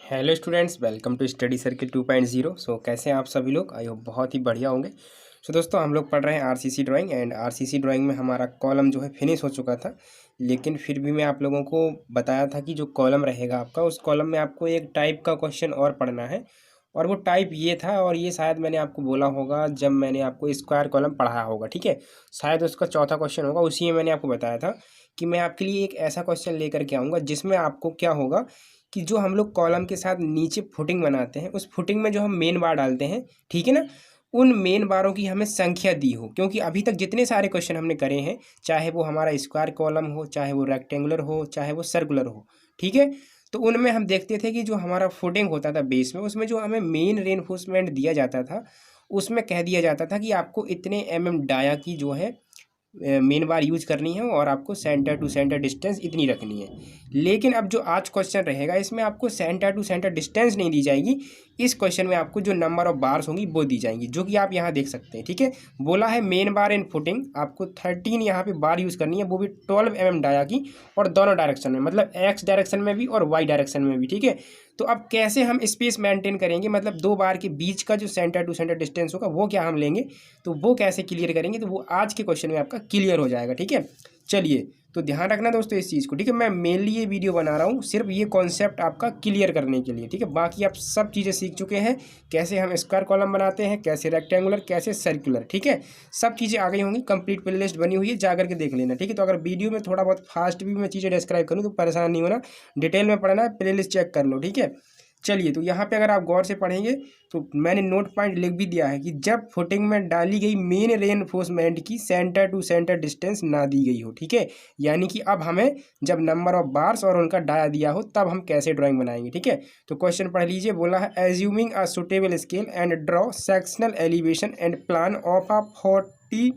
Hello students, welcome to study circle 2.0। So कैसे हैं आप सभी लोग? आई होप बहुत ही बढ़िया होंगे। सो दोस्तों, हम लोग पढ़ रहे हैं RCC drawing and RCC drawing में हमारा कॉलम जो है फिनिश हो चुका था। लेकिन फिर भी मैं आप लोगों को बताया था कि जो कॉलम रहेगा आपका, उस कॉलम में आपको एक टाइप का क्वेश्चन और पढ़ना है। और वो टाइप ये था, और ये शायद मैंने आपको बोला होगा जब मैंने आपको स्क्वायर कॉलम पढ़ाया होगा, ठीक है। शायद उसका चौथा क्वेश्चन होगा, उसी में मैंने आपको बताया था कि मैं आपके लिए एक ऐसा क्वेश्चन लेकर के आऊँगा जिसमें आपको क्या होगा कि जो हम लोग कॉलम के साथ नीचे फुटिंग बनाते हैं, उस फुटिंग में जो हम मेन बार डालते हैं, ठीक है ना, उन मेन बारों की हमें संख्या दी हो। क्योंकि अभी तक जितने सारे क्वेश्चन हमने करे हैं, चाहे वो हमारा स्क्वायर कॉलम हो, चाहे वो रेक्टेंगुलर हो, चाहे वो सर्कुलर हो, ठीक है, तो उनमें हम देखते थे कि जो हमारा फुटिंग होता था बेस में, उसमें जो हमें मेन रेनफोर्समेंट दिया जाता था, उसमें कह दिया जाता था कि आपको इतने डाया की जो है मेन बार यूज करनी है और आपको सेंटर टू सेंटर डिस्टेंस इतनी रखनी है। लेकिन अब जो आज क्वेश्चन रहेगा, इसमें आपको सेंटर टू सेंटर डिस्टेंस नहीं दी जाएगी। इस क्वेश्चन में आपको जो नंबर ऑफ बार्स होंगी वो दी जाएंगी, जो कि आप यहाँ देख सकते हैं, ठीक है। बोला है मेन बार इन फुटिंग, आपको 13 यहाँ पे बार यूज़ करनी है, वो भी 12 डाया की, और दोनों डायरेक्शन में, मतलब एक्स डायरेक्शन में भी और वाई डायरेक्शन में भी, ठीक है। तो अब कैसे हम स्पेस मेंटेन करेंगे, मतलब दो बार के बीच का जो सेंटर टू सेंटर डिस्टेंस होगा वो क्या हम लेंगे, तो वो कैसे क्लियर करेंगे, तो वो आज के क्वेश्चन में आपका क्लियर हो जाएगा, ठीक है। चलिए, तो ध्यान रखना दोस्तों इस चीज़ को, ठीक है। मैं मेनली ये वीडियो बना रहा हूँ सिर्फ ये कॉन्सेप्ट आपका क्लियर करने के लिए, ठीक है। बाकी आप सब चीज़ें सीख चुके हैं, कैसे हम स्क्वायर कॉलम बनाते हैं, कैसे रेक्टेंगुलर, कैसे सर्कुलर, ठीक है। सब चीज़ें आ गई होंगी, कंप्लीट प्ले लिस्ट बनी हुई है, जा करके देख लेना, ठीक है। तो अगर वीडियो में थोड़ा बहुत फास्ट भी मैं चीज़ें डिस्क्राइब करूँ तो परेशान नहीं होना, डिटेल में पढ़ना है, प्ले लिस्ट चेक कर लो, ठीक है। चलिए, तो यहाँ पे अगर आप गौर से पढ़ेंगे तो मैंने नोट पॉइंट लिख भी दिया है कि जब फुटिंग में डाली गई मेन रेनफोर्समेंट की सेंटर टू सेंटर डिस्टेंस ना दी गई हो, ठीक है। यानी कि अब हमें जब नंबर ऑफ बार्स और उनका डाया दिया हो तब हम कैसे ड्राइंग बनाएंगे, ठीक है। तो क्वेश्चन पढ़ लीजिए। बोला है assuming a suitable scale and draw sectional elevation and plan of a 40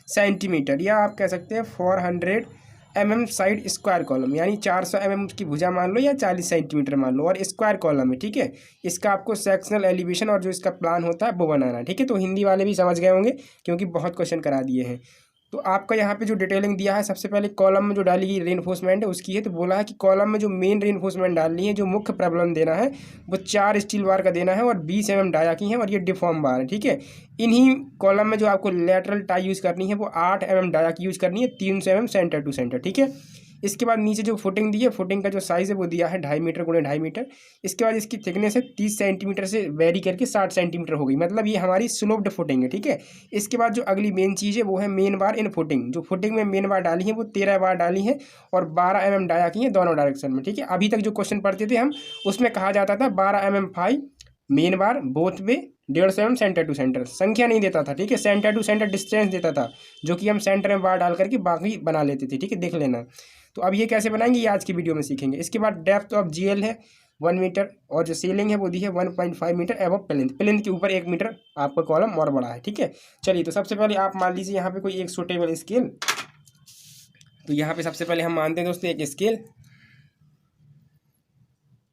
centimetre, या आप कह सकते हैं 400 साइड स्क्वायर कॉलम, यानी 400 की भुजा मान लो या 40 सेंटीमीटर मान लो, और स्क्वायर कॉलम है, ठीक है। इसका आपको सेक्शनल एलिवेशन और जो इसका प्लान होता है वो बनाना है, ठीक है। तो हिंदी वाले भी समझ गए होंगे क्योंकि बहुत क्वेश्चन करा दिए हैं। तो आपका यहाँ पे जो डिटेलिंग दिया है, सबसे पहले कॉलम में जो डाली गई रेनफोर्समेंट है उसकी है। तो बोला है कि कॉलम में जो मेन रेनफोर्समेंट डालनी है, जो मुख्य प्रबलन देना है, वो 4 स्टील बार का देना है और 20 डाया की है, और ये डिफॉर्म बार है, ठीक है। इन्हीं कॉलम में जो आपको लेटरल टाई यूज़ करनी है वो 8 डाया की यूज़ करनी है, 300 सेंटर टू सेंटर, ठीक है। इसके बाद नीचे जो फुटिंग दी है, फुटिंग का जो साइज़ है वो दिया है 2.5 मीटर गुणे 2.5 मीटर। इसके बाद इसकी थिकनेस है 30 सेंटीमीटर से वेरी करके 60 सेंटीमीटर हो गई, मतलब ये हमारी स्लोप्ड फुटिंग है, ठीक है। इसके बाद जो अगली मेन चीज़ है वो है मेन बार इन फुटिंग। जो फुटिंग में मेन बार डाली है वो 13 बार डाली है और 12 डाया की है दोनों डायरेक्शन में, ठीक है। अभी तक जो क्वेश्चन पढ़ते थे हम, उसमें कहा जाता था 12 five main bar both way, 150 centre to centre, संख्या नहीं देता था, ठीक है। सेंटर टू सेंटर डिस्टेंस देता था, जो कि हम सेंटर में बार डाल करके बाकी बना लेते थे, ठीक है, देख लेना। तो अब ये कैसे बनाएंगे ये आज की वीडियो में सीखेंगे। इसके बाद डेप्थ ऑफ जीएल है 1 मीटर, और जो सीलिंग है वो दी है 1.5 मीटर एबव प्लिंथ, प्लिंथ के ऊपर 1 मीटर आपका कॉलम और बड़ा है, ठीक है। चलिए, तो सबसे पहले आप मान लीजिए यहाँ पे कोई एक सूटेबल स्केल। तो यहाँ पे सबसे पहले हम मानते हैं दोस्तों एक स्केल।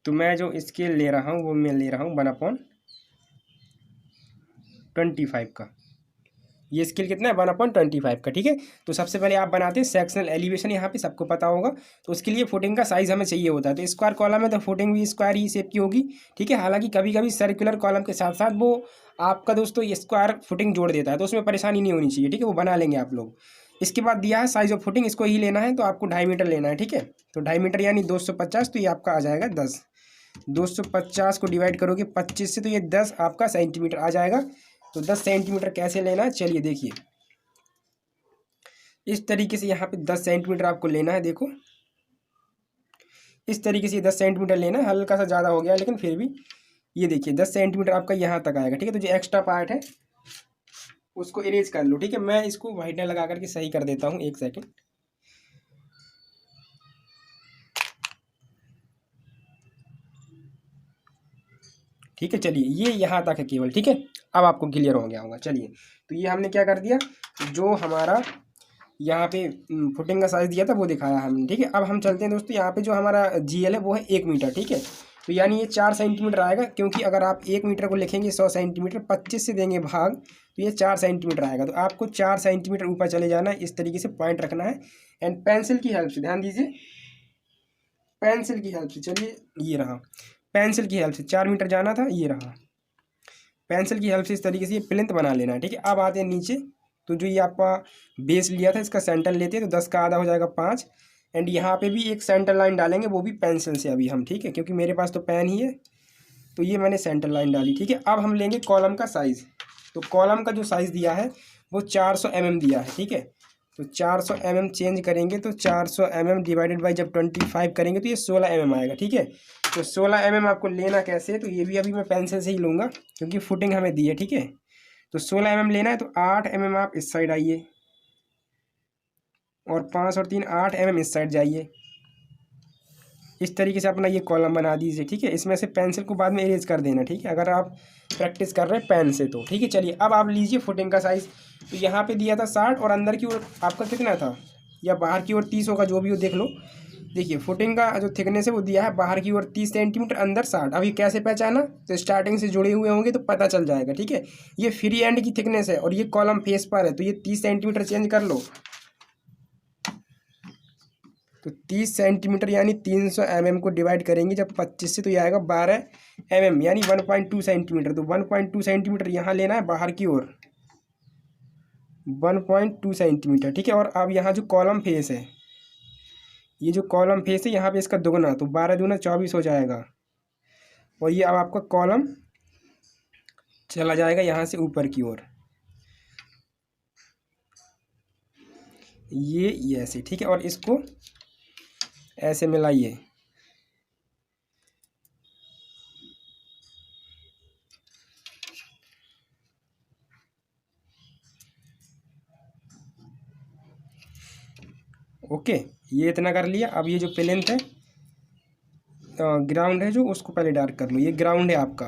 तो मैं जो स्केल ले रहा हूँ वो मैं ले रहा हूँ 1/25 का। ये स्केल कितना है? 1/25 का, ठीक है। तो सबसे पहले आप बनाते हैं सेक्शनल एलिवेशन, यहाँ पे सबको पता होगा। तो उसके लिए फुटिंग का साइज हमें चाहिए होता है। तो स्क्वायर कॉलम है तो फुटिंग भी स्क्वायर ही शेप की होगी, ठीक है। हालांकि कभी कभी सर्कुलर कॉलम के साथ साथ वो आपका दोस्तों ये स्क्वायर फुटिंग जोड़ देता है, तो उसमें परेशानी नहीं होनी चाहिए, ठीक है, वो बना लेंगे आप लोग। इसके बाद दिया है साइज ऑफ फुटिंग, इसको ही लेना है, तो आपको 2.5 मीटर लेना है, ठीक है। तो 2.5 मीटर यानी 250, तो ये आपका आ जाएगा 10। 250 को डिवाइड करोगे 25 से, तो ये 10 आपका सेंटीमीटर आ जाएगा। तो 10 सेंटीमीटर कैसे लेना है, चलिए देखिए। इस तरीके से यहाँ पे 10 सेंटीमीटर आपको लेना है, देखो इस तरीके से 10 सेंटीमीटर लेना है। हल्का सा ज़्यादा हो गया लेकिन फिर भी ये देखिए 10 सेंटीमीटर आपका यहाँ तक आएगा, ठीक है। तो जो एक्स्ट्रा पार्ट है उसको इरेज कर लो, ठीक है। मैं इसको व्हाइटनर लगा करके सही कर देता हूँ, एक सेकेंड। ठीक है, चलिए ये यहाँ तक है केवल, ठीक है। अब आपको क्लियर हो गया होगा। चलिए, तो ये हमने क्या कर दिया, जो हमारा यहाँ पे फुटिंग का साइज दिया था वो दिखाया हमने, ठीक है। अब हम चलते हैं दोस्तों, यहाँ पे जो हमारा जीएल है वो है 1 मीटर, ठीक है। तो यानी ये 4 सेंटीमीटर आएगा, क्योंकि अगर आप 1 मीटर को लिखेंगे 100 सेंटीमीटर, 25 से देंगे भाग, तो ये 4 सेंटीमीटर आएगा। तो आपको 4 सेंटीमीटर ऊपर चले जाना है, इस तरीके से पॉइंट रखना है। एंड पेंसिल की हेल्प से, ध्यान दीजिए, पेंसिल की हेल्प से, चलिए ये रहा, पेंसिल की हेल्प से 4 मीटर जाना था, ये रहा। पेंसिल की हेल्प से इस तरीके से ये प्लिंथ बना लेना है, ठीक है। अब आते हैं नीचे, तो जो ये आपका बेस लिया था इसका सेंटर लेते हैं, तो 10 का आधा हो जाएगा 5। एंड यहाँ पे भी एक सेंटर लाइन डालेंगे, वो भी पेंसिल से अभी हम, ठीक है, क्योंकि मेरे पास तो पेन ही है, तो ये मैंने सेंटर लाइन डाली, ठीक है। अब हम लेंगे कॉलम का साइज़। तो कॉलम का जो साइज़ दिया है वो 400 mm दिया है, ठीक है। तो 400 mm चेंज करेंगे, तो 400 mm डिवाइडेड बाई जब 25 करेंगे तो ये 16 mm आएगा, ठीक है। तो 16 mm आपको लेना कैसे है, तो ये भी अभी मैं पेंसिल से ही लूँगा क्योंकि फुटिंग हमें दी है, ठीक है। तो 16 mm लेना है, तो 8 mm आप इस साइड आइए और 5 और 3 8 mm इस साइड जाइए। इस तरीके से अपना ये कॉलम बना दीजिए, ठीक है। इसमें से पेंसिल को बाद में इरेज कर देना, ठीक है, अगर आप प्रैक्टिस कर रहे हैं पेन से तो, ठीक है। चलिए अब आप लीजिए फुटिंग का साइज़। तो यहाँ पे दिया था 60 और अंदर की ओर आपका कितना था, या बाहर की ओर 30 होगा, जो भी हो देख लो। देखिए फुटिंग का जो थिकनेस है वो दिया है बाहर की ओर 30 सेंटीमीटर, अंदर 60। अब ये कैसे पहचाना, तो स्टार्टिंग से जुड़े हुए होंगे तो पता चल जाएगा, ठीक है। ये फ्री एंड की थिकनेस है और ये कॉलम फेस पर है, तो ये 30 सेंटीमीटर चेंज कर लो। तो 30 सेंटीमीटर यानी 300 mm को डिवाइड करेंगे जब 25 से, तो ये आएगा 12 mm यानी 1.2 सेंटीमीटर। तो 1.2 सेंटीमीटर यहाँ लेना है बाहर की ओर, 1.2 सेंटीमीटर, ठीक है। और अब यहाँ जो कॉलम फेस है, ये जो कॉलम फेस है यहाँ पे इसका दुगना, तो 12 दूना 24 हो जाएगा। और ये अब आपका कॉलम चला जाएगा यहाँ से ऊपर की ओर, ये ऐसे, ठीक है। और इसको ऐसे मिलाइए, ओके। ये इतना कर लिया। अब ये जो प्लिंथ है, ग्राउंड है जो, उसको पहले डार्क कर लो। ये ग्राउंड है आपका,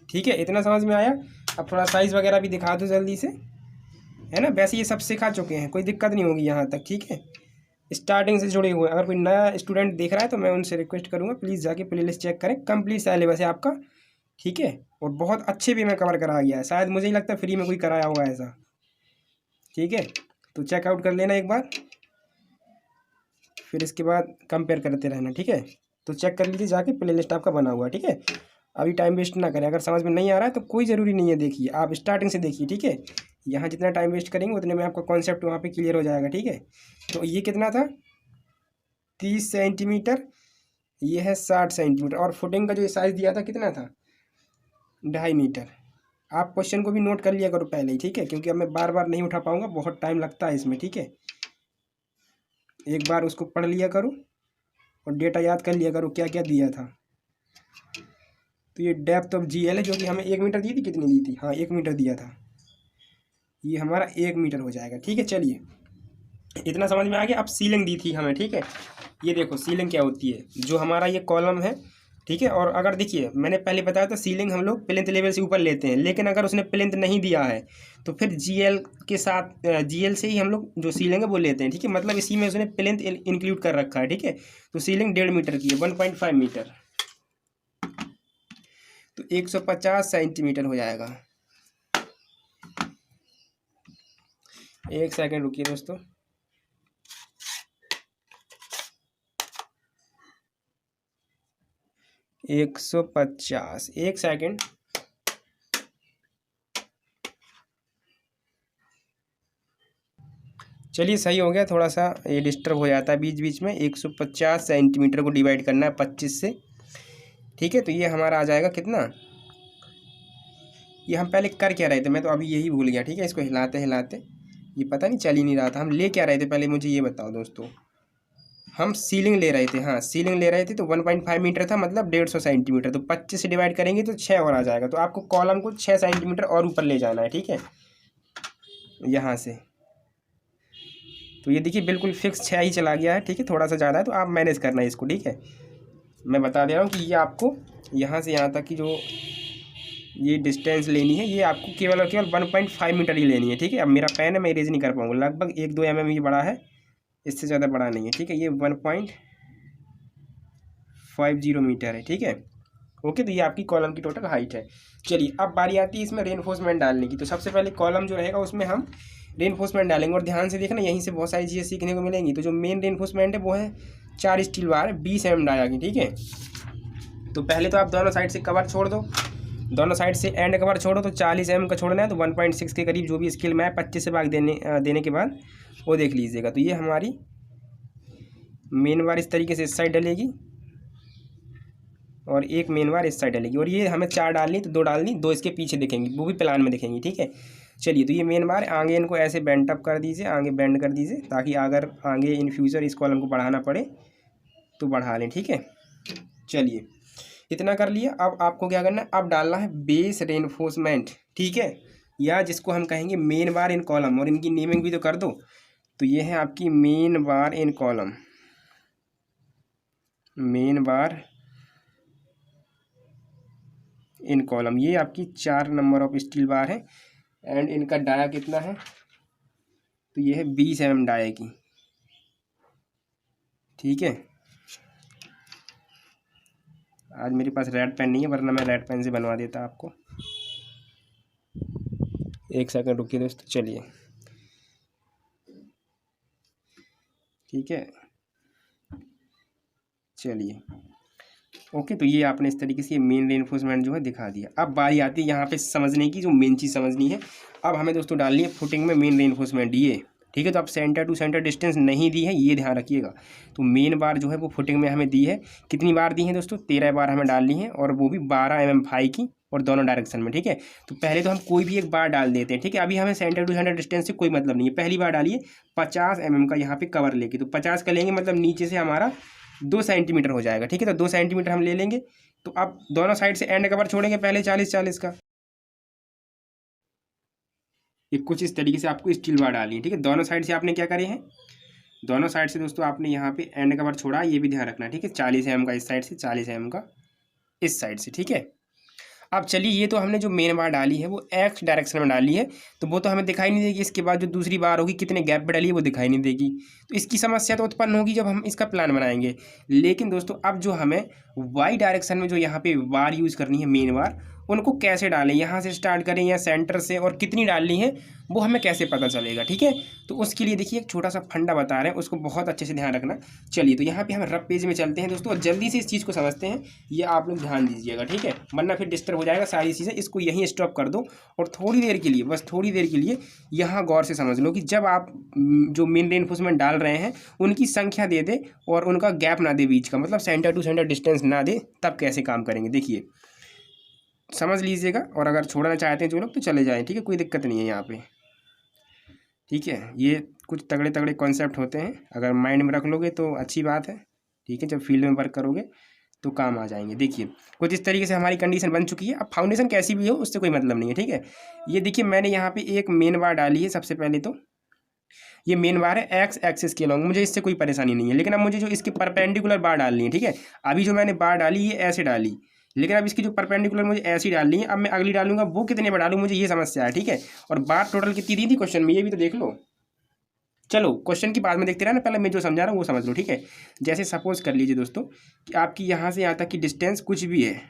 ठीक है। इतना समझ में आया। अब थोड़ा साइज़ वगैरह भी दिखा दो जल्दी से, है ना। वैसे ये सब सिखा चुके हैं, कोई दिक्कत नहीं होगी यहाँ तक, ठीक है। स्टार्टिंग से जुड़े हुए, अगर कोई नया स्टूडेंट देख रहा है तो मैं उनसे रिक्वेस्ट करूँगा प्लीज़ जाके प्लेलिस्ट चेक करें, कंप्लीट सिलेबस है आपका, ठीक है। और बहुत अच्छे भी में कवर कराया गया है, शायद मुझे ही लगता है फ्री में कोई कराया होगा ऐसा, ठीक है। तो चेकआउट कर लेना एक बार, फिर इसके बाद कंपेयर करते रहना, ठीक है। तो चेक कर लीजिए जाके, प्लेलिस्ट आपका बना हुआ है, ठीक है। अभी टाइम वेस्ट ना करें, अगर समझ में नहीं आ रहा है तो कोई ज़रूरी नहीं है, देखिए आप स्टार्टिंग से देखिए, ठीक है। यहाँ जितना टाइम वेस्ट करेंगे उतने में आपका कॉन्सेप्ट वहाँ पे क्लियर हो जाएगा, ठीक है। तो ये कितना था, 30 सेंटीमीटर, ये है 60 सेंटीमीटर, और फुटिंग का जो साइज़ दिया था कितना था, 2.5 मीटर। आप क्वेश्चन को भी नोट कर लिया करो पहले ही, ठीक है, क्योंकि अब मैं बार बार नहीं उठा पाऊँगा, बहुत टाइम लगता है इसमें, ठीक है। एक बार उसको पढ़ लिया करो और डेटा याद कर लिया करो क्या क्या दिया था। तो ये डेप्थ ऑफ GL है, जो कि हमें 1 मीटर दी थी, कितनी दी थी, हाँ 1 मीटर दिया था, ये हमारा 1 मीटर हो जाएगा, ठीक है। चलिए इतना समझ में आ गया। अब सीलिंग दी थी हमें, ठीक है। ये देखो सीलिंग क्या होती है, जो हमारा ये कॉलम है, ठीक है। और अगर देखिए मैंने पहले बताया था सीलिंग हम लोग प्लिंथ लेवल से ऊपर लेते हैं, लेकिन अगर उसने प्लिंथ नहीं दिया है तो फिर GL के साथ GL से ही हम लोग जो सीलिंग है वो लेते हैं, ठीक है। मतलब इसी में उसने प्लिंथ इंक्लूड कर रखा है, ठीक है। तो सीलिंग 1.5 मीटर की है, 1.5 मीटर, तो 150 सेंटीमीटर हो जाएगा। एक सेकंड रुकिए दोस्तों, एक 150, एक सेकंड। चलिए सही हो गया, थोड़ा सा ये डिस्टर्ब हो जाता है बीच बीच में। 150 सेंटीमीटर को डिवाइड करना है 25 से, ठीक है। तो ये हमारा आ जाएगा कितना, ये हम पहले कर क्या रहे थे, मैं तो अभी यही भूल गया, ठीक है। इसको हिलाते हिलाते ये पता नहीं चल ही नहीं रहा था, हम ले क्या रहे थे पहले मुझे ये बताओ दोस्तों। हम सीलिंग ले रहे थे, हाँ सीलिंग ले रहे थे, तो 1.5 मीटर था, मतलब 150 सेंटीमीटर। तो 25 से डिवाइड करेंगे तो 6 और आ जाएगा। तो आपको कॉलम को 6 सेंटीमीटर और ऊपर ले जाना है, ठीक है, यहाँ से। तो ये देखिए बिल्कुल फिक्स 6 ही चला गया है, ठीक है। थोड़ा सा ज़्यादा है तो आप मैनेज करना है इसको, ठीक है। मैं बता दे रहा हूँ कि ये आपको यहाँ से यहाँ तक की जो ये डिस्टेंस लेनी है, ये आपको केवल और केवल 1.5 मीटर ही लेनी है, ठीक है। अब मेरा पेन है, मैं इरेज नहीं कर पाऊँगा, लगभग 1-2 mm ही बड़ा है, इससे ज़्यादा बड़ा नहीं है, ठीक है। ये 1.50 मीटर है, ठीक है, ओके। तो ये आपकी कॉलम की टोटल हाइट है। चलिए अब बारी आती है इसमें रेनफोर्समेंट डालने की। तो सबसे पहले कॉलम जो रहेगा उसमें हम रेनफोर्समेंट डालेंगे। और ध्यान से देखना, यहीं से बहुत सारी चीज़ें सीखने को मिलेंगी। तो जो मेन रेनफोर्समेंट है वो है 4 स्टील बार 20 mm डाया की, ठीक है। तो पहले तो आप दोनों साइड से कवर छोड़ दो, दोनों साइड से एंड कवर छोड़ो। तो 40 mm का छोड़ना है, तो 1.6 के करीब जो भी स्केल में है 25 से भाग देने के बाद वो देख लीजिएगा। तो ये हमारी मेन बार इस तरीके से इस साइड डलेगी और एक मेन बार इस साइड डलेगी। और ये हमें 4 डालनी, तो 2 डालनी, 2 इसके पीछे दिखेंगी, वो भी प्लान में दिखेंगी, ठीक है। चलिए, तो ये मेन बार आगे इनको ऐसे बेंड अप कर दीजिए, आगे बेंड कर दीजिए, ताकि अगर आगे इन फ्यूचर इस कॉलम को बढ़ाना पड़े तो बढ़ा लें, ठीक है। चलिए, इतना कर लिया। अब आपको क्या करना है, अब डालना है बेस रेनफोर्समेंट, ठीक है, या जिसको हम कहेंगे मेन बार इन कॉलम। और इनकी नेमिंग भी तो कर दो। तो ये है आपकी मेन बार इन कॉलम, मेन बार इन कॉलम। ये आपकी 4 नंबर ऑफ स्टील बार है एंड इनका डाया कितना है, तो ये है 20 mm डाया की, ठीक है। आज मेरे पास रेड पेन नहीं है, वरना मैं रेड पेन से बनवा देता आपको। एक सेकंड रुकिए दोस्तों। चलिए, ठीक है, चलिए, ओके। तो ये आपने इस तरीके से ये मेन रेनफोर्समेंट जो है दिखा दिया। अब बारी आती है यहाँ पे समझने की, जो मेन चीज़ समझनी है। अब हमें दोस्तों डालनी है फुटिंग में मेन रेनफोर्समेंट, ये ठीक है। तो अब सेंटर टू सेंटर डिस्टेंस नहीं दी है, ये ध्यान रखिएगा। तो मेन बार जो है वो फुटिंग में हमें दी है, कितनी बार दी है दोस्तों, 13 बार हमें डालनी है, और वो भी 12 mm फाई की, और दोनों डायरेक्शन में, ठीक है। तो पहले तो हम कोई भी एक बार डाल देते हैं, ठीक है। अभी हमें सेंटर टू सेंटर डिस्टेंस से कोई मतलब नहीं है। पहली बार डालिए 50 mm का यहाँ पे कवर लेके, तो 50 का लेंगे, मतलब नीचे से हमारा 2 सेंटीमीटर हो जाएगा, ठीक है। तो 2 सेंटीमीटर हम ले लेंगे। तो अब दोनों साइड से एंड कवर छोड़ेंगे पहले 40-40 का। ये कुछ इस तरीके से आपको स्टील बार डालनी है, ठीक है। दोनों साइड से आपने क्या करे हैं, दोनों साइड से दोस्तों आपने यहाँ पे एंड कवर छोड़ा, ये भी ध्यान रखना, ठीक है। 40 mm का इस साइड से, 40 mm का इस साइड से, ठीक है। अब चलिए, ये तो हमने जो मेन बार डाली है वो एक्स डायरेक्शन में डाली है, तो वो तो हमें दिखाई नहीं देगी। इसके बाद जो दूसरी बार होगी कितने गैप पे डाली है वो दिखाई नहीं देगी। तो इसकी समस्या तो उत्पन्न होगी जब हम इसका प्लान बनाएंगे। लेकिन दोस्तों, अब जो हमें वाई डायरेक्शन में जो यहाँ पे बार यूज़ करनी है, मेन बार, उनको कैसे डालें, यहाँ से स्टार्ट करें या सेंटर से, और कितनी डालनी है वो हमें कैसे पता चलेगा, ठीक है। तो उसके लिए देखिए एक छोटा सा फंडा बता रहे हैं, उसको बहुत अच्छे से ध्यान रखना। चलिए, तो यहाँ पे हम रफ पेज में चलते हैं दोस्तों, और जल्दी से इस चीज़ को समझते हैं। ये आप लोग ध्यान दीजिएगा, ठीक है, वरना फिर डिस्टर्ब हो जाएगा सारी चीज़ें। इसको यहीं स्टॉप कर दो और थोड़ी देर के लिए, बस थोड़ी देर के लिए यहाँ गौर से समझ लो कि जब आप जो मेन रेनफोर्समेंट डाल रहे हैं उनकी संख्या दे दे और उनका गैप ना दे बीच का, मतलब सेंटर टू सेंटर डिस्टेंस ना दे, तब कैसे काम करेंगे देखिए, समझ लीजिएगा। और अगर छोड़ना चाहते हैं जो लोग तो चले जाएं, ठीक है, कोई दिक्कत नहीं है यहाँ पे, ठीक है। ये कुछ तगड़े तगड़े कॉन्सेप्ट होते हैं, अगर माइंड में रख लोगे तो अच्छी बात है, ठीक है। जब फील्ड में वर्क करोगे तो काम आ जाएंगे। देखिए, कुछ इस तरीके से हमारी कंडीशन बन चुकी है। अब फाउंडेशन कैसी भी हो उससे कोई मतलब नहीं है, ठीक है। ये देखिए, मैंने यहाँ पे एक मेन बार डाली है। सबसे पहले तो ये मेन बार है एक्स एक्सिस के लॉन्ग, मुझे इससे कोई परेशानी नहीं है। लेकिन अब मुझे जो इसके परपेंडिकुलर बार डालनी है, ठीक है। अभी जो मैंने बार डाली ये ऐसे डाली, लेकिन अब इसकी जो परपेंडिकुलर मुझे ऐसी डालनी है। अब मैं अगली डालूंगा वो कितने बार डालूँ, मुझे ये समस्या है, ठीक है। और बार टोटल कितनी दी थी क्वेश्चन में, ये भी तो देख लो। चलो, क्वेश्चन की बाद में देखते रहना, पहले मैं जो समझा रहा हूँ वो समझ लो, ठीक है। जैसे सपोज कर लीजिए दोस्तों कि आपकी यहाँ से यहाँ तक की डिस्टेंस कुछ भी है,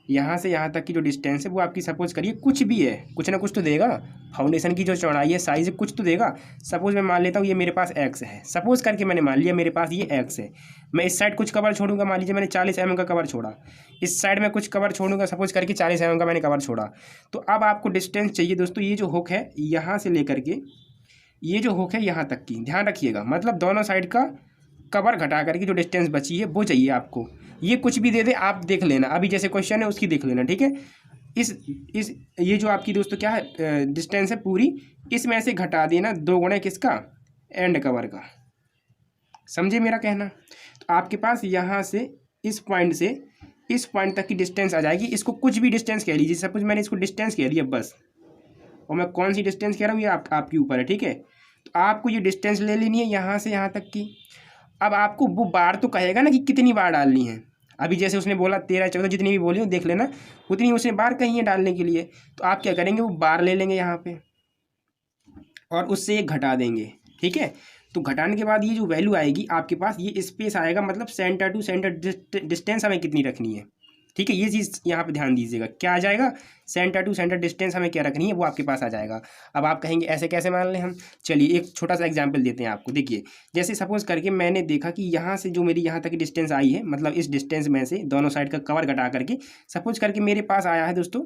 यहाँ से यहाँ तक की जो डिस्टेंस है वो आपकी सपोज करिए कुछ भी है, कुछ ना कुछ तो देगा। फाउंडेशन की जो चौड़ाई है, साइज है, कुछ तो देगा। सपोज मैं मान लेता हूँ ये मेरे पास एक्स है, सपोज करके मैंने मान लिया मेरे पास ये एक्स है। मैं इस साइड कुछ कवर छोड़ूंगा, मान लीजिए मैंने 40 mm का कवर छोड़ा, इस साइड में कुछ कवर छोड़ूंगा, सपोज करके 40 mm का मैंने कवर छोड़ा। तो अब आपको डिस्टेंस चाहिए दोस्तों, ये जो हुक है यहाँ से लेकर के ये जो हुक है यहाँ तक की, ध्यान रखिएगा, मतलब दोनों साइड का कवर घटा करके जो डिस्टेंस बची है वो चाहिए आपको। ये कुछ भी दे दे, आप देख लेना, अभी जैसे क्वेश्चन है उसकी देख लेना, ठीक है। इस ये जो आपकी दोस्तों क्या है डिस्टेंस है पूरी, इसमें से घटा देना 2 गुणे किसका, एंड कवर का। समझे मेरा कहना। तो आपके पास यहाँ से इस पॉइंट तक की डिस्टेंस आ जाएगी। इसको कुछ भी डिस्टेंस कह लीजिए, सपोज मैंने इसको डिस्टेंस कह लिया बस, और मैं कौन सी डिस्टेंस कह रहा हूँ ये आपके ऊपर है, ठीक है। तो आपको ये डिस्टेंस ले लेनी है यहाँ से यहाँ तक की। अब आपको वो बार तो कहेगा ना कि कितनी बार डालनी है। अभी जैसे उसने बोला 13-14 जितनी भी बोली हो देख लेना, उतनी उसने बार कही है डालने के लिए। तो आप क्या करेंगे, वो बार ले लेंगे यहाँ पे और उससे एक घटा देंगे, ठीक है। तो घटाने के बाद ये जो वैल्यू आएगी आपके पास, ये स्पेस आएगा, मतलब सेंटर टू सेंटर डिस्टेंस हमें कितनी रखनी है, ठीक है, ये चीज़ यहाँ पे ध्यान दीजिएगा। क्या आ जाएगा, सेंटर टू सेंटर डिस्टेंस हमें क्या रखनी है वो आपके पास आ जाएगा। अब आप कहेंगे ऐसे कैसे मान लें हम, चलिए एक छोटा सा एग्जांपल देते हैं आपको। देखिए जैसे सपोज करके मैंने देखा कि यहाँ से जो मेरी यहाँ तक की डिस्टेंस आई है, मतलब इस डिस्टेंस में से दोनों साइड का कवर घटा करके सपोज करके मेरे पास आया है दोस्तों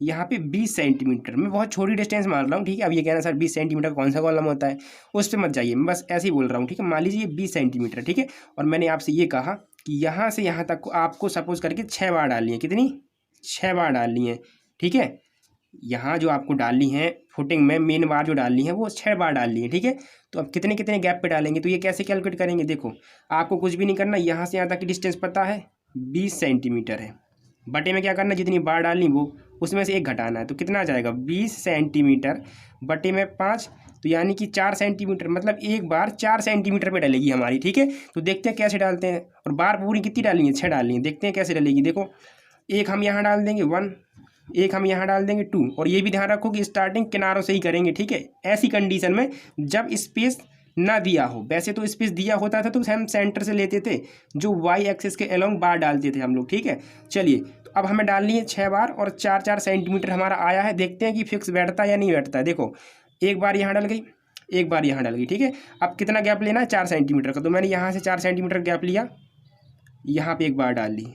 यहाँ पे 20 सेंटीमीटर। मैं बहुत छोटी डिस्टेंस मार रहा हूँ, ठीक है। अब ये कहना सर 20 सेंटीमीटर कौन सा कॉलम होता है, उस पर मत जाइए, मैं बस ऐसे ही बोल रहा हूँ, ठीक है। मान लीजिए 20 सेंटीमीटर, ठीक है। और मैंने आपसे ये कहा कि यहाँ से यहाँ तक आपको सपोज करके 6 बार डालनी है। कितनी, 6 बार डालनी है, ठीक है। यहाँ जो आपको डालनी है फुटिंग में मेन बार जो डालनी है वो 6 बार डालनी है, ठीक है। तो अब कितने कितने गैप पे डालेंगे, तो ये कैसे कैलकुलेट करेंगे, देखो आपको कुछ भी नहीं करना, यहाँ से यहाँ तक की डिस्टेंस पता है 20 सेंटीमीटर है, बटे में क्या करना, जितनी बार डालनी वो उसमें से एक घटाना है। तो कितना आ जाएगा, 20 सेंटीमीटर बटे में 5, तो यानी कि 4 सेंटीमीटर, मतलब एक बार 4 सेंटीमीटर पे डलेगी हमारी, ठीक है। तो देखते हैं कैसे डालते हैं, और बार पूरी कितनी डालनी है, 6 डालनी है। देखते हैं कैसे डलेगी। देखो एक हम यहाँ डाल देंगे 1, एक हम यहाँ डाल देंगे 2, और ये भी ध्यान रखो कि स्टार्टिंग किनारों से ही करेंगे, ठीक है। ऐसी कंडीशन में जब स्पेस ना दिया हो, वैसे तो स्पेस दिया होता था तो हम सेंटर से लेते थे, जो वाई एक्सिस के अलोंग बार डालते थे हम लोग, ठीक है। चलिए तो अब हमें डालनी है 6 बार, और 4-4 सेंटीमीटर हमारा आया है। देखते हैं कि फिक्स बैठता है या नहीं बैठता है। देखो एक बार यहाँ डल गई, एक बार यहाँ डल गई, ठीक है। अब कितना गैप लेना है, 4 सेंटीमीटर का, तो मैंने यहाँ से 4 सेंटीमीटर गैप लिया, यहाँ पे एक बार डाल ली,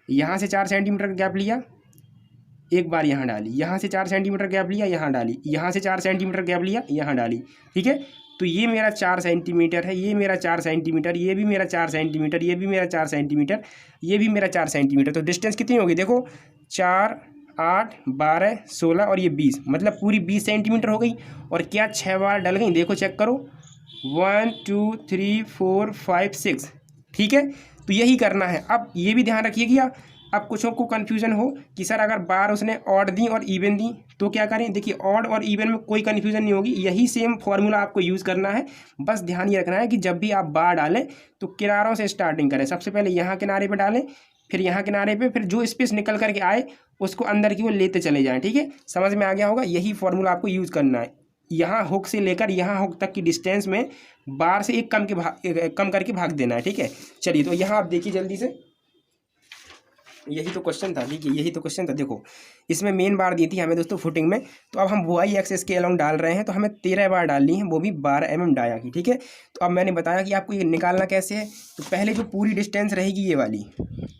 यहाँ से 4 सेंटीमीटर गैप लिया, एक बार यहाँ डाली, यहाँ से 4 सेंटीमीटर गैप लिया, यहाँ डाली, यहाँ से 4 सेंटीमीटर गैप लिया, यहाँ डाली, ठीक है। तो ये मेरा 4 सेंटीमीटर है, ये मेरा 4 सेंटीमीटर, ये भी मेरा 4 सेंटीमीटर, ये भी मेरा 4 सेंटीमीटर, ये भी मेरा 4 सेंटीमीटर। तो डिस्टेंस कितनी होगी, देखो 4, 8, 12, 16 और ये 20, मतलब पूरी 20 सेंटीमीटर हो गई। और क्या 6 बार डल गई, देखो चेक करो, 1 2 3 4 5 6, ठीक है। तो यही करना है। अब ये भी ध्यान रखिएगा, अब कुछों को कन्फ्यूजन हो कि सर अगर बार उसने ऑड दी और इवन दी तो क्या करें। देखिए ऑड और इवन में कोई कन्फ्यूजन नहीं होगी, यही सेम फॉर्मूला आपको यूज़ करना है। बस ध्यान ये रखना है कि जब भी आप बार डालें तो किनारों से स्टार्टिंग करें। सबसे पहले यहाँ किनारे पे डालें, फिर यहाँ किनारे पे, फिर जो स्पेस निकल करके आए उसको अंदर की ओर लेते चले जाएँ, ठीक है। समझ में आ गया होगा, यही फॉर्मूला आपको यूज़ करना है। यहाँ हुक से लेकर यहाँ हुक तक की डिस्टेंस में बार से एक कम करके भाग देना है, ठीक है। चलिए तो यहाँ आप देखिए जल्दी से, यही तो क्वेश्चन था, देखिए यही तो क्वेश्चन था। देखो इसमें मेन बार दी थी हमें दोस्तों फुटिंग में, तो अब हम वाई एक्सिस के अलोंग डाल रहे हैं, तो हमें 13 बार डालनी है, वो भी 12 mm डाया की, ठीक है। तो अब मैंने बताया कि आपको ये निकालना कैसे है। तो पहले जो पूरी डिस्टेंस रहेगी ये वाली,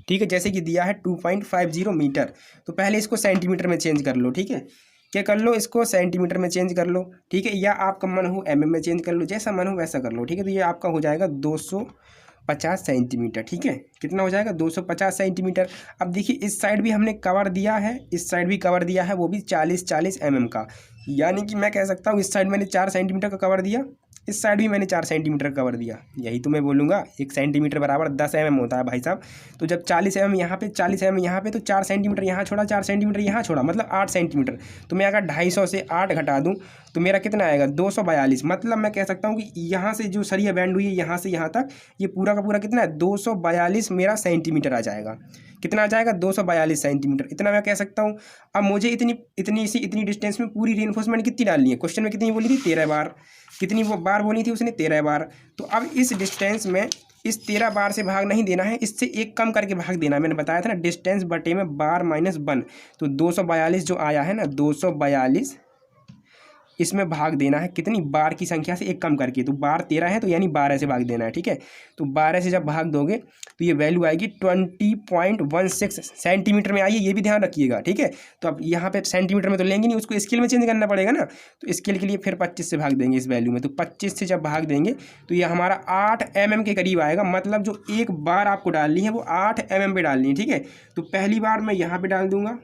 ठीक है, जैसे कि दिया है 2.50 मीटर, तो पहले इसको सेंटीमीटर में चेंज कर लो, ठीक है। क्या कर लो, इसको सेंटीमीटर में चेंज कर लो, ठीक है, या आपका मन हो mm में चेंज कर लो, जैसा मन हो वैसा कर लो, ठीक है। तो ये आपका हो जाएगा 250 सेंटीमीटर, ठीक है। कितना हो जाएगा, 250 सेंटीमीटर। अब देखिए इस साइड भी हमने कवर दिया है, इस साइड भी कवर दिया है, वो भी 40-40 mm का, यानी कि मैं कह सकता हूँ इस साइड मैंने 4 सेंटीमीटर का कवर दिया, इस साइड भी मैंने 4 सेंटीमीटर कवर दिया। यही तो मैं बोलूँगा 1 सेंटीमीटर बराबर 10 mm होता है भाई साहब। तो जब 40 mm यहाँ पे, 40 mm यहाँ पे, तो 4 सेंटीमीटर यहाँ छोड़ा, 4 सेंटीमीटर यहाँ छोड़ा, मतलब 8 सेंटीमीटर। तो मैं अगर 250 से 8 घटा दूँ तो मेरा कितना आएगा, 242। मतलब मैं कह सकता हूँ कि यहाँ से जो सरिया बैंड हुई है यहाँ से यहाँ तक, ये पूरा का पूरा कितना है, 242 मेरा सेंटीमीटर आ जाएगा। कितना आ जाएगा, 242 सेंटीमीटर, इतना मैं कह सकता हूँ। अब मुझे इतनी डिस्टेंस में पूरी रीइंफोर्समेंट कितनी डालनी है, क्वेश्चन में कितनी बोली थी, 13 बार। कितनी वो बार बोली थी उसने, 13 बार। तो अब इस डिस्टेंस में इस 13 बार से भाग नहीं देना है, इससे एक कम करके भाग देना है। मैंने बताया था ना, डिस्टेंस बटे में बार माइनस 1, तो 242 जो आया है ना, 242 इसमें भाग देना है कितनी, बार की संख्या से एक कम करके। तो बार 13 है तो यानी 12 से भाग देना है, ठीक है। तो 12 से जब भाग दोगे तो ये वैल्यू आएगी 20.16 सेंटीमीटर में आई है, ये भी ध्यान रखिएगा, ठीक है। तो अब यहाँ पे सेंटीमीटर में तो लेंगे नहीं, उसको स्केल में चेंज करना पड़ेगा ना। तो स्केल के लिए फिर 25 से भाग देंगे इस वैल्यू में। तो 25 से जब भाग देंगे तो ये हमारा 8 mm के करीब आएगा। मतलब जो एक बार आपको डालनी है वो 8 mm पे डालनी है, ठीक है। तो पहली बार मैं यहाँ पे डाल दूंगा,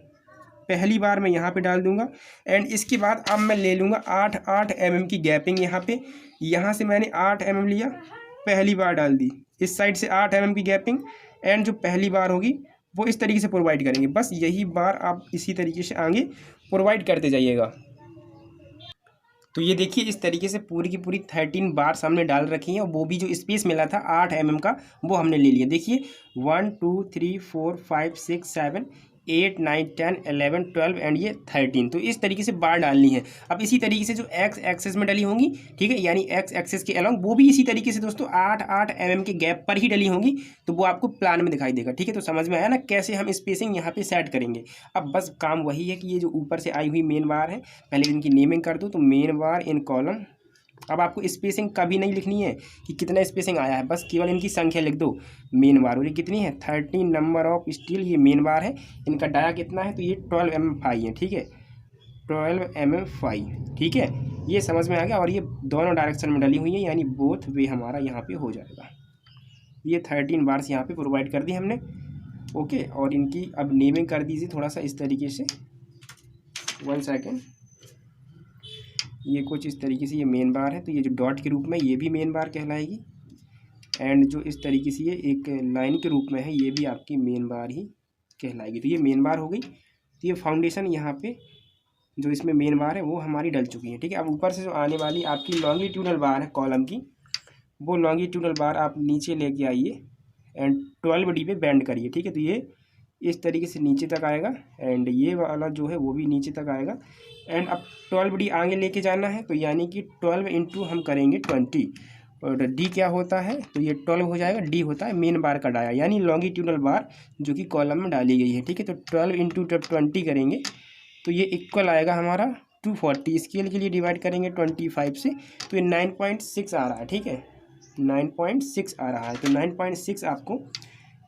पहली बार मैं यहाँ पे डाल दूंगा, एंड इसके बाद अब मैं ले लूँगा 8 mm की गैपिंग यहाँ पे। यहाँ से मैंने 8 mm लिया, पहली बार डाल दी, इस साइड से 8 mm की गैपिंग, एंड जो पहली बार होगी वो इस तरीके से प्रोवाइड करेंगे। बस यही बार आप इसी तरीके से आगे प्रोवाइड करते जाइएगा। तो ये देखिए इस तरीके से पूरी की पूरी 13 बार हमने डाल रखी हैं, और वो भी जो स्पेस मिला था 8 mm का वो हमने ले लिया। देखिए 1 2 3 4 5 6 7 8 9 10 11 12 एंड ये 13। तो इस तरीके से बार डालनी है। अब इसी तरीके से जो एक्स एक्सेस में डली होंगी, ठीक है, यानी एक्स एक्सेस के अलॉन्ग वो भी इसी तरीके से दोस्तों 8 mm के गैप पर ही डली होंगी, तो वो आपको प्लान में दिखाई देगा। ठीक है, तो समझ में आया ना कैसे हम स्पेसिंग यहाँ पे सेट करेंगे। अब बस काम वही है कि ये जो ऊपर से आई हुई मेन बार है, पहले इनकी नेमिंग कर दूँ, तो मेन बार इन कॉलम। अब आपको स्पेसिंग कभी नहीं लिखनी है कि कितना स्पेसिंग आया है, बस केवल इनकी संख्या लिख दो। मेन बार और ये कितनी है 13 नंबर ऑफ स्टील, ये मेन बार है। इनका डाया कितना है, तो ये 12 mm फाई है। ठीक है, 12 mm फाई। ठीक है, ये समझ में आ गया। और ये दोनों डायरेक्शन में डली हुई है, यानी बोथ वे हमारा यहाँ पे हो जाएगा। ये 13 बार्स यहाँ पे प्रोवाइड कर दी हमने। ओके, और इनकी अब नेमिंग कर दीजिए थोड़ा सा इस तरीके से। 1 सेकेंड। ये कुछ इस तरीके से ये मेन बार है, तो ये जो डॉट के रूप में ये भी मेन बार कहलाएगी। एंड जो इस तरीके से ये एक लाइन के रूप में है, ये भी आपकी मेन बार ही कहलाएगी। तो ये मेन बार हो गई। तो ये फाउंडेशन यहाँ पे जो इसमें मेन बार है वो हमारी डल चुकी है। ठीक है, अब ऊपर से जो आने वाली आपकी लॉन्गिट्यूडल बार है कॉलम की, वो लॉन्गिट्यूडल बार आप नीचे लेके आइए एंड 12D पे बेंड करिए। ठीक है, तो ये इस तरीके से नीचे तक आएगा एंड ये वाला जो है वो भी नीचे तक आएगा। एंड अब 12D आगे लेके जाना है, तो यानी कि 12 इंटू हम करेंगे 20, और डी क्या होता है, तो ये 12 हो जाएगा। डी होता है मेन बार का डाया, यानी लॉन्गिट्यूडल बार जो कि कॉलम में डाली गई है। ठीक है, तो 12 इंटू 20 करेंगे तो ये इक्वल आएगा हमारा 240। स्केल के लिए डिवाइड करेंगे 25 से, तो ये 9.6 आ रहा है। ठीक है, 9.6 आ रहा है। तो 9.6 आपको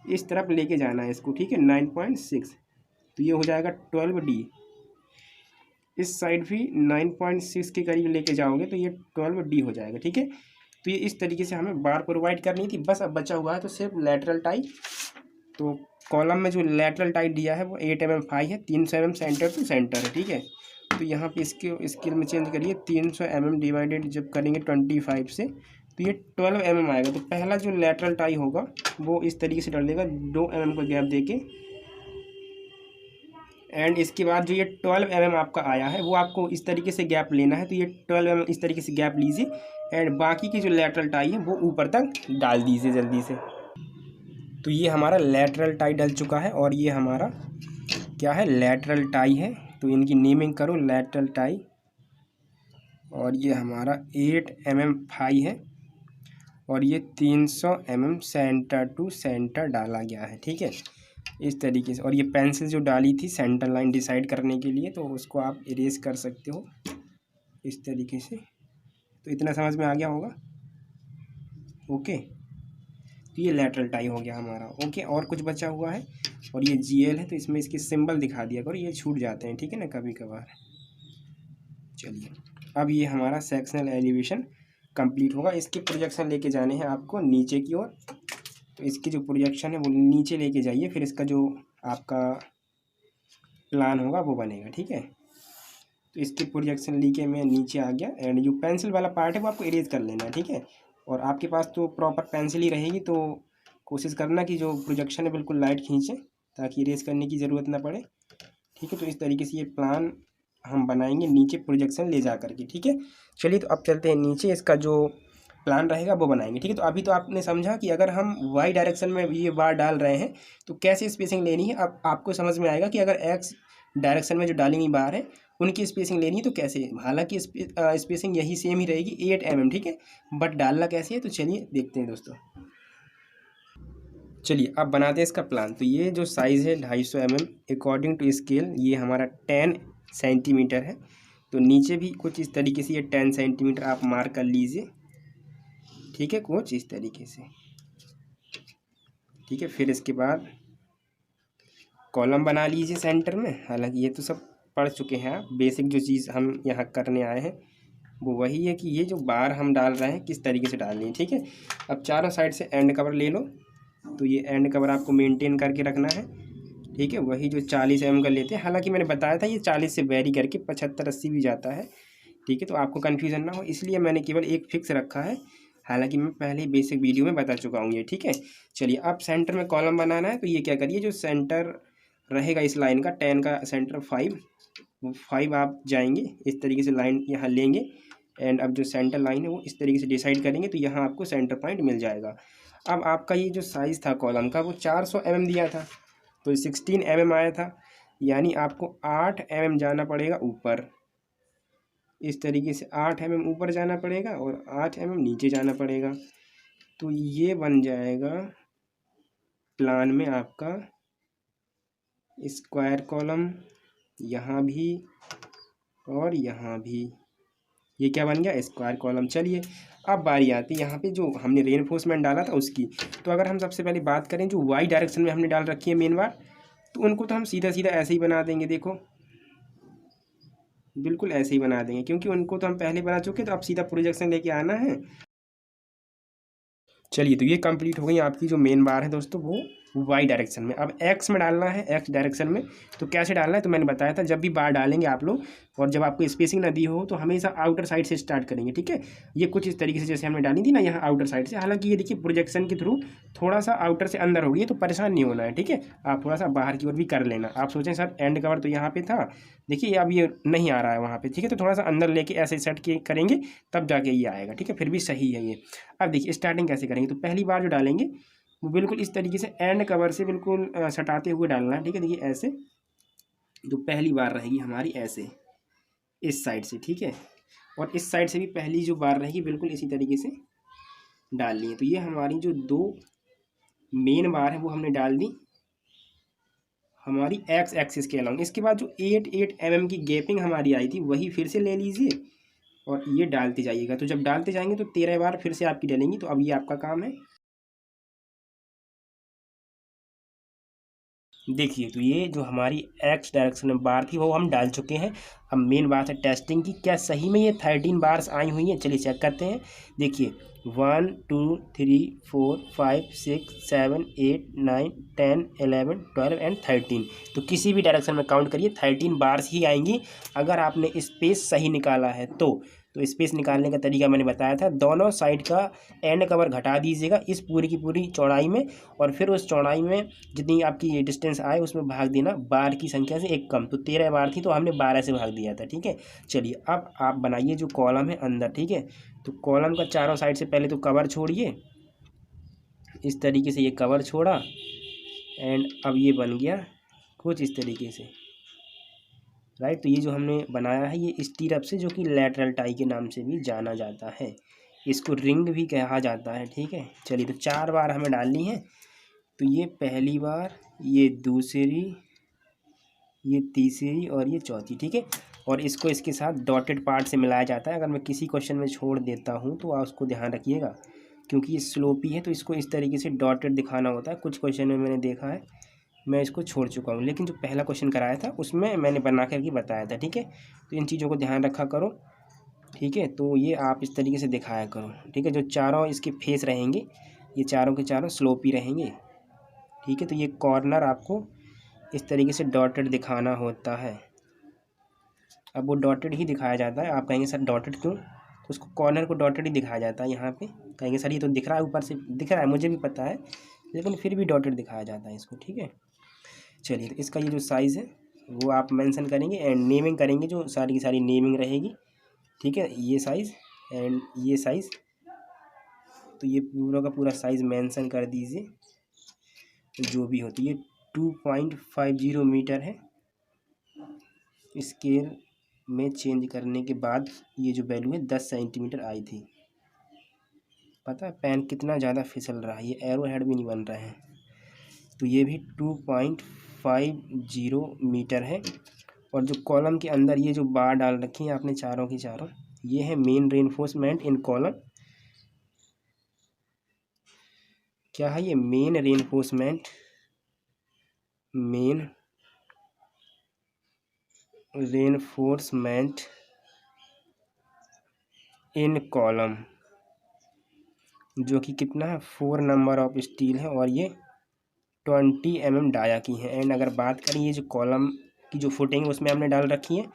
इस तरफ लेके जाना है इसको। ठीक है, 9.6, तो ये हो जाएगा 12D। इस साइड भी 9.6 के करीब लेके जाओगे तो ये 12D हो जाएगा। ठीक है, तो ये इस तरीके से हमें बार प्रोवाइड करनी थी। बस अब बचा हुआ है तो सिर्फ लेटरल टाई। तो कॉलम में जो लेटरल टाई दिया है वो 8 mm फाई है, 300 mm सेंटर टू सेंटर है। ठीक है, तो यहाँ पे इसके स्केल में चेंज करिए, 300 mm डिवाइडेड जब करेंगे 25 से तो ये 12 mm आएगा। तो पहला जो लेटरल टाई होगा वो इस तरीके से डाल देगा 2 mm का गैप देके। एंड इसके बाद जो ये 12 mm आपका आया है वो आपको इस तरीके से गैप लेना है। तो ये 12 mm इस तरीके से गैप लीजिए एंड बाकी की जो लेटरल टाई है वो ऊपर तक डाल दीजिए जल्दी से। तो ये हमारा लेटरल टाई डल चुका है और ये हमारा क्या है, लेटरल टाई है। तो इनकी नेमिंग करो लेटरल टाई। और ये हमारा 8 mm फाई है और ये 300 mm सेंटर टू सेंटर डाला गया है। ठीक है, इस तरीके से। और ये पेंसिल जो डाली थी सेंटर लाइन डिसाइड करने के लिए, तो उसको आप इरेज कर सकते हो इस तरीके से। तो इतना समझ में आ गया होगा। ओके, तो ये लेटरल टाई हो गया हमारा। ओके, और कुछ बचा हुआ है और ये GL है, तो इसमें इसके सिंबल दिखा दिया करो, ये छूट जाते हैं। ठीक है ना कभी कभार। चलिए, अब ये हमारा सेक्शनल एलिवेशन कंप्लीट होगा। इसके प्रोजेक्शन लेके जाने हैं आपको नीचे की ओर। तो इसकी जो प्रोजेक्शन है वो नीचे लेके जाइए, फिर इसका जो आपका प्लान होगा वो बनेगा। ठीक है, तो इसकी प्रोजेक्शन लेके मैं नीचे आ गया एंड जो पेंसिल वाला पार्ट है वो आपको इरेज कर लेना है। ठीक है, और आपके पास तो प्रॉपर पेंसिल ही रहेगी, तो कोशिश करना कि जो प्रोजेक्शन है बिल्कुल लाइट खींचे ताकि इरेज करने की ज़रूरत ना पड़े। ठीक है, तो इस तरीके से ये प्लान हम बनाएंगे नीचे प्रोजेक्शन ले जा करके। ठीक है, चलिए तो अब चलते हैं नीचे, इसका जो प्लान रहेगा वो बनाएंगे। ठीक है, तो अभी तो आपने समझा कि अगर हम वाई डायरेक्शन में ये बार डाल रहे हैं तो कैसे स्पेसिंग लेनी है। अब आपको समझ में आएगा कि अगर एक्स डायरेक्शन में जो डाली हुई बार है उनकी स्पेसिंग लेनी है तो कैसे। हालांकि स्पेसिंग यही सेम ही रहेगी 8 mm। ठीक है, बट डालना कैसे है तो चलिए देखते हैं दोस्तों। चलिए अब बनाते हैं इसका प्लान। तो ये जो साइज़ है 250 mm अकॉर्डिंग टू स्केल ये हमारा 10 सेंटीमीटर है। तो नीचे भी कुछ इस तरीके से ये 10 सेंटीमीटर आप मार्क कर लीजिए। ठीक है, कुछ इस तरीके से। ठीक है, फिर इसके बाद कॉलम बना लीजिए सेंटर में। हालांकि ये तो सब पढ़ चुके हैं आप, बेसिक जो चीज़ हम यहाँ करने आए हैं वो वही है कि ये जो बार हम डाल रहे हैं किस तरीके से डालनी है। ठीक है, अब चारों साइड से एंड कवर ले लो। तो ये एंड कवर आपको मेंटेन करके रखना है। ठीक है, वही जो 40 mm का लेते हैं। हालांकि मैंने बताया था ये 40 से वेरी करके 75-80 भी जाता है। ठीक है, तो आपको कन्फ्यूज़न ना हो इसलिए मैंने केवल एक फिक्स रखा है। हालांकि मैं पहले बेसिक वीडियो में बता चुका हूँ ये। ठीक है, चलिए अब सेंटर में कॉलम बनाना है। तो ये क्या करिए, जो सेंटर रहेगा इस लाइन का 10 का सेंटर 5 आप जाएंगे इस तरीके से लाइन यहाँ लेंगे एंड अब जो सेंटर लाइन है वो इस तरीके से डिसाइड करेंगे तो यहाँ आपको सेंटर पॉइंट मिल जाएगा। अब आपका ये जो साइज़ था कॉलम का वो 400 mm दिया था, तो 16 mm आया था। यानी आपको 8 mm जाना पड़ेगा ऊपर। इस तरीके से 8 mm ऊपर जाना पड़ेगा और 8 mm नीचे जाना पड़ेगा। तो ये बन जाएगा प्लान में आपका स्क्वायर कॉलम, यहाँ भी और यहाँ भी। ये क्या बन गया? Square column. चलिए अब बारी आती है यहाँ पे जो हमने रेनफोर्समेंट डाला था उसकी। तो अगर हम सबसे पहले बात करें जो वाई डायरेक्शन में हमने डाल रखी है मेन बार, तो उनको तो हम सीधा सीधा ऐसे ही बना देंगे। देखो बिल्कुल ऐसे ही बना देंगे, क्योंकि उनको तो हम पहले बना चुके, तो अब सीधा प्रोजेक्शन लेके आना है। चलिए तो ये कंप्लीट हो गई आपकी जो मेन बार है दोस्तों, वो वाई डायरेक्शन में। अब एक्स में डालना है, एक्स डायरेक्शन में। तो कैसे डालना है तो मैंने बताया था, जब भी बार डालेंगे आप लोग और जब आपको स्पेसिंग ना दी हो तो हमेशा आउटर साइड से स्टार्ट करेंगे, ठीक है। ये कुछ इस तरीके से जैसे हमने डाली थी ना यहाँ आउटर साइड से। हालांकि ये देखिए प्रोजेक्शन के थ्रू थोड़ा सा आउटर से अंदर हो गई है, तो परेशान नहीं होना है, ठीक है। आप थोड़ा सा बाहर की ओर भी कर लेना। आप सोचें सर एंड कवर तो यहाँ पे था, देखिए अब ये नहीं आ रहा है वहाँ पे, ठीक है। तो थोड़ा सा अंदर लेके ऐसे सेट के करेंगे तब जाके ये आएगा, ठीक है। फिर भी सही है ये। अब देखिए स्टार्टिंग कैसे करेंगे। तो पहली बार जो डालेंगे वो बिल्कुल इस तरीके से एंड कवर से बिल्कुल सटाते हुए डालना है, ठीक है। देखिए ऐसे, तो पहली बार रहेगी हमारी ऐसे इस साइड से, ठीक है। और इस साइड से भी पहली जो बार रहेगी बिल्कुल इसी तरीके से डालनी है। तो ये हमारी जो दो मेन बार है वो हमने डाल दी हमारी एक्स एक्सिस के अलॉन्ग। इसके बाद जो 8 mm की गैपिंग हमारी आई थी वही फिर से ले लीजिए और ये डालते जाइएगा। तो जब डालते जाएंगे तो 13 बार फिर से आपकी डलेंगी। तो अब ये आपका काम है। देखिए तो ये जो हमारी एक्स डायरेक्शन में बार थी वो हम डाल चुके हैं। अब मेन बात है टेस्टिंग की, क्या सही में ये 13 बार्स आई हुई हैं। चलिए चेक करते हैं। देखिए 1 2 3 4 5 6 7 8 9 10 11 12 एंड 13। तो किसी भी डायरेक्शन में काउंट करिए 13 बार्स ही आएंगी अगर आपने स्पेस सही निकाला है तो। स्पेस निकालने का तरीका मैंने बताया था, दोनों साइड का एंड कवर घटा दीजिएगा इस पूरी की पूरी चौड़ाई में, और फिर उस चौड़ाई में जितनी आपकी डिस्टेंस आए उसमें भाग देना बार की संख्या से एक कम। तो 13 बार थी तो हमने 12 से भाग दिया था, ठीक है। चलिए अब आप बनाइए जो कॉलम है अंदर, ठीक है। तो कॉलम का चारों साइड से पहले तो कवर छोड़िए, इस तरीके से ये कवर छोड़ा एंड अब ये बन गया कुछ इस तरीके से, राइट। तो ये जो हमने बनाया है ये स्टीरअप से, जो कि लैटरल टाई के नाम से भी जाना जाता है, इसको रिंग भी कहा जाता है, ठीक है। चलिए तो 4 बार हमें डालनी है। तो ये पहली बार, ये दूसरी, ये तीसरी और ये चौथी, ठीक है। और इसको इसके साथ डॉटेड पार्ट से मिलाया जाता है। अगर मैं किसी क्वेश्चन में छोड़ देता हूँ तो आप उसको ध्यान रखिएगा, क्योंकि ये स्लोपी है तो इसको इस तरीके से डॉटेड दिखाना होता है। कुछ क्वेश्चन में मैंने देखा है, मैं इसको छोड़ चुका हूँ, लेकिन जो पहला क्वेश्चन कराया था उसमें मैंने बना करके बताया था, ठीक है। तो इन चीज़ों को ध्यान रखा करो, ठीक है। तो ये आप इस तरीके से दिखाया करो, ठीक है। जो चारों इसके फेस रहेंगे ये चारों के चारों स्लोपी रहेंगे, ठीक है। तो ये कॉर्नर आपको इस तरीके से डॉटेड दिखाना होता है। अब वो डॉटेड ही दिखाया जाता है। आप कहेंगे सर डॉटेड क्यों, तो उसको कॉर्नर को डॉटेड ही दिखाया जाता है। यहाँ पे कहेंगे सर ये तो दिख रहा है, ऊपर से दिख रहा है, मुझे भी पता है, लेकिन फिर भी डॉटेड दिखाया जाता है इसको, ठीक है। चलिए तो इसका ये जो साइज़ है वो आप मेंशन करेंगे एंड नेमिंग करेंगे, जो सारी की सारी नेमिंग रहेगी, ठीक है। ये साइज़ एंड ये साइज़, तो ये पूरा का पूरा साइज़ मेंशन कर दीजिए। तो जो भी होती है 2.50 मीटर है। स्केल में चेंज करने के बाद ये जो वैल्यू है 10 सेंटीमीटर आई थी। पता है पेन कितना ज़्यादा फिसल रहा है, ये एरो हेड भी नहीं बन रहा है। तो ये भी 2.50 मीटर है। और जो कॉलम के अंदर ये जो बार डाल रखी है आपने चारों की चारों, ये है मेन रेनफोर्समेंट इन कॉलम। क्या है ये? मेन रेनफोर्समेंट, मेन रेनफोर्समेंट इन कॉलम, जो कि कितना है 4 नंबर ऑफ स्टील है और ये 20 mm डाया की है। एंड अगर बात करें ये जो कॉलम की जो फुटिंग है उसमें हमने डाल रखी है,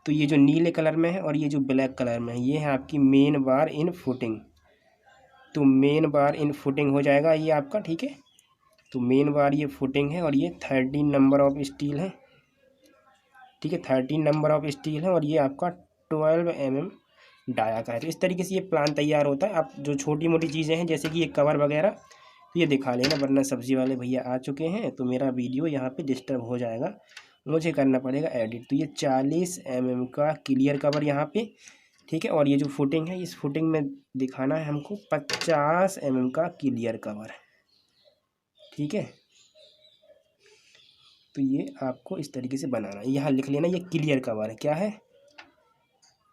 तो ये जो नीले कलर में है और ये जो ब्लैक कलर में है ये है आपकी मेन बार इन फुटिंग। तो मेन बार इन फुटिंग हो जाएगा ये आपका, ठीक है। तो मेन बार ये फुटिंग है और ये 13 नंबर ऑफ स्टील है, ठीक है। 13 नंबर ऑफ स्टील है और ये आपका 12 mm डाया का है। तो इस तरीके से ये प्लान तैयार होता है। अब जो छोटी मोटी चीज़ें हैं जैसे कि ये कवर वगैरह तो ये दिखा लेना, वरना सब्ज़ी वाले भैया आ चुके हैं तो मेरा वीडियो यहाँ पे डिस्टर्ब हो जाएगा मुझे करना पड़ेगा एडिट। तो ये 40 mm का क्लियर कवर यहाँ पे, ठीक है। और ये जो फुटिंग है, इस फुटिंग में दिखाना है हमको 50 mm का क्लियर कवर, ठीक है। तो ये आपको इस तरीके से बनाना है, यहाँ लिख लेना ये क्लियर कवर है, क्या है,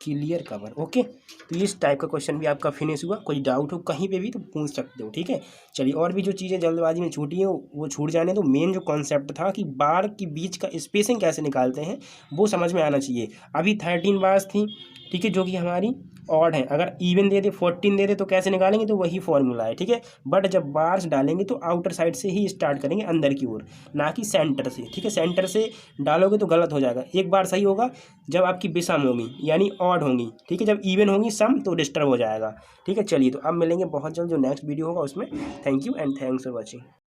क्लियर कवर, ओके। तो इस टाइप का क्वेश्चन भी आपका फिनिश हुआ। कोई डाउट हो कहीं पे भी तो पूछ सकते हो, ठीक है। चलिए, और भी जो चीज़ें जल्दबाजी में छूटी हैं वो छूट जाने दो। मेन जो कॉन्सेप्ट था कि बार के बीच का स्पेसिंग कैसे निकालते हैं वो समझ में आना चाहिए। अभी 13 बार्स थी, ठीक है, जो कि हमारी ऑड है। अगर इवन दे दे 14 दे दे तो कैसे निकालेंगे, तो वही फॉर्मूला है, ठीक है। बट जब बार्स डालेंगे तो आउटर साइड से ही स्टार्ट करेंगे, अंदर की ओर, ना कि सेंटर से, ठीक है। सेंटर से डालोगे तो गलत हो जाएगा। एक बार सही होगा जब आपकी विषम होगी यानी ऑड होंगी, ठीक है। जब इवन होंगी सम तो डिस्टर्ब हो जाएगा, ठीक है। चलिए, तो अब मिलेंगे बहुत जल्द जो नेक्स्ट वीडियो होगा उसमें। Thank you and thanks for watching.